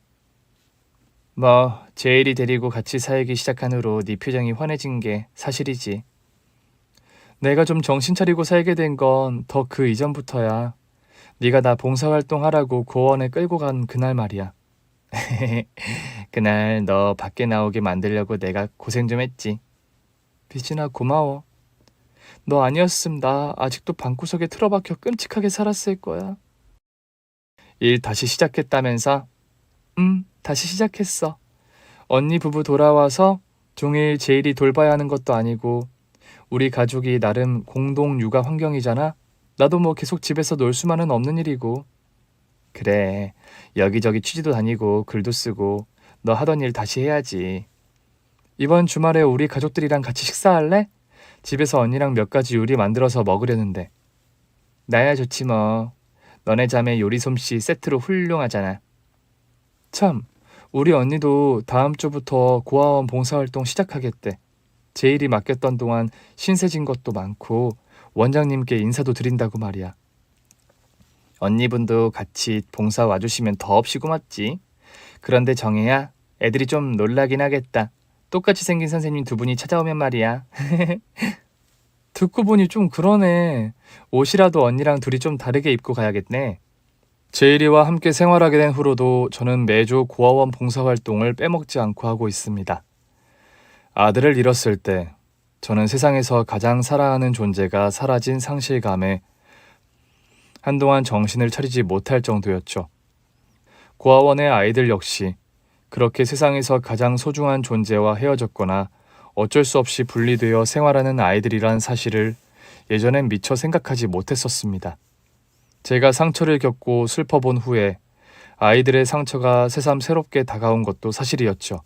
뭐 제일이 데리고 같이 살기 시작한 후로 네 표정이 환해진 게 사실이지. 내가 좀 정신 차리고 살게 된 건 더 그 이전부터야. 네가 나 봉사활동하라고 고원에 끌고 간 그날 말이야. 그날 너 밖에 나오게 만들려고 내가 고생 좀 했지. 비진아, 고마워. 너 아니었음 나 아직도 방구석에 틀어박혀 끔찍하게 살았을 거야. 일 다시 시작했다면서? 다시 시작했어. 언니 부부 돌아와서 종일 제일이 돌봐야 하는 것도 아니고 우리 가족이 나름 공동 육아 환경이잖아. 나도 뭐 계속 집에서 놀 수만은 없는 일이고. 그래, 여기저기 취지도 다니고 글도 쓰고 너 하던 일 다시 해야지. 이번 주말에 우리 가족들이랑 같이 식사할래? 집에서 언니랑 몇 가지 요리 만들어서 먹으려는데. 나야 좋지 뭐. 너네 자매 요리 솜씨 세트로 훌륭하잖아. 참, 우리 언니도 다음 주부터 고아원 봉사활동 시작하겠대. 제일이 맡겼던 동안 신세진 것도 많고 원장님께 인사도 드린다고 말이야. 언니분도 같이 봉사 와주시면 더없이 고맙지. 그런데 정혜야, 애들이 좀 놀라긴 하겠다. 똑같이 생긴 선생님 두 분이 찾아오면 말이야. 듣고 보니 좀 그러네. 옷이라도 언니랑 둘이 좀 다르게 입고 가야겠네. 제일이와 함께 생활하게 된 후로도 저는 매주 고아원 봉사활동을 빼먹지 않고 하고 있습니다. 아들을 잃었을 때 저는 세상에서 가장 사랑하는 존재가 사라진 상실감에 한동안 정신을 차리지 못할 정도였죠. 고아원의 아이들 역시 그렇게 세상에서 가장 소중한 존재와 헤어졌거나 어쩔 수 없이 분리되어 생활하는 아이들이란 사실을 예전엔 미처 생각하지 못했었습니다. 제가 상처를 겪고 슬퍼본 후에 아이들의 상처가 새삼 새롭게 다가온 것도 사실이었죠.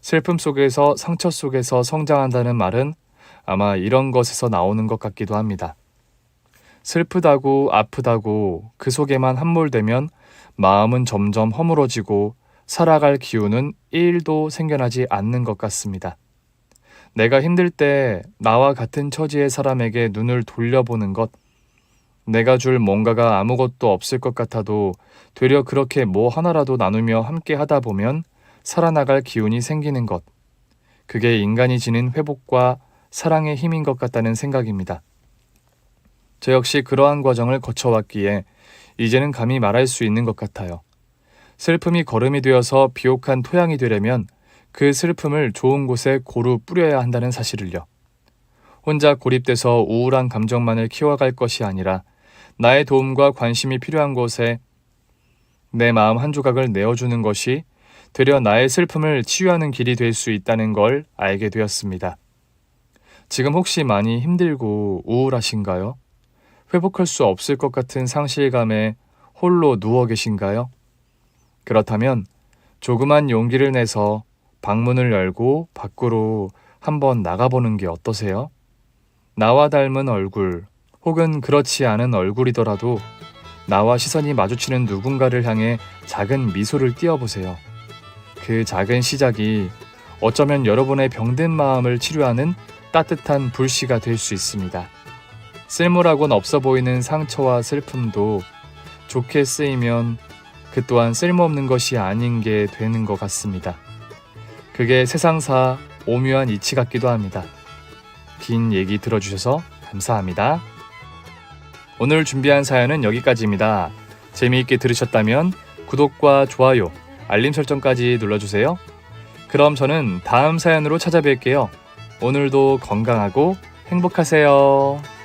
슬픔 속에서 상처 속에서 성장한다는 말은 아마 이런 것에서 나오는 것 같기도 합니다. 슬프다고 아프다고 그 속에만 함몰되면 마음은 점점 허물어지고 살아갈 기운은 1도 생겨나지 않는 것 같습니다. 내가 힘들 때 나와 같은 처지의 사람에게 눈을 돌려보는 것, 내가 줄 뭔가가 아무것도 없을 것 같아도 되려 그렇게 뭐 하나라도 나누며 함께 하다 보면 살아나갈 기운이 생기는 것, 그게 인간이 지닌 회복과 사랑의 힘인 것 같다는 생각입니다. 저 역시 그러한 과정을 거쳐왔기에 이제는 감히 말할 수 있는 것 같아요. 슬픔이 거름이 되어서 비옥한 토양이 되려면 그 슬픔을 좋은 곳에 고루 뿌려야 한다는 사실을요. 혼자 고립돼서 우울한 감정만을 키워갈 것이 아니라 나의 도움과 관심이 필요한 곳에 내 마음 한 조각을 내어주는 것이 되려 나의 슬픔을 치유하는 길이 될 수 있다는 걸 알게 되었습니다. 지금 혹시 많이 힘들고 우울하신가요? 회복할 수 없을 것 같은 상실감에 홀로 누워 계신가요? 그렇다면 조그만 용기를 내서 방문을 열고 밖으로 한번 나가보는 게 어떠세요? 나와 닮은 얼굴 혹은 그렇지 않은 얼굴이더라도 나와 시선이 마주치는 누군가를 향해 작은 미소를 띄워보세요. 그 작은 시작이 어쩌면 여러분의 병든 마음을 치료하는 따뜻한 불씨가 될 수 있습니다. 쓸모라곤 없어 보이는 상처와 슬픔도 좋게 쓰이면 그 또한 쓸모없는 것이 아닌 게 되는 것 같습니다. 그게 세상사 오묘한 이치 같기도 합니다. 긴 얘기 들어주셔서 감사합니다. 오늘 준비한 사연은 여기까지입니다. 재미있게 들으셨다면 구독과 좋아요, 알림 설정까지 눌러주세요. 그럼 저는 다음 사연으로 찾아뵐게요. 오늘도 건강하고 행복하세요.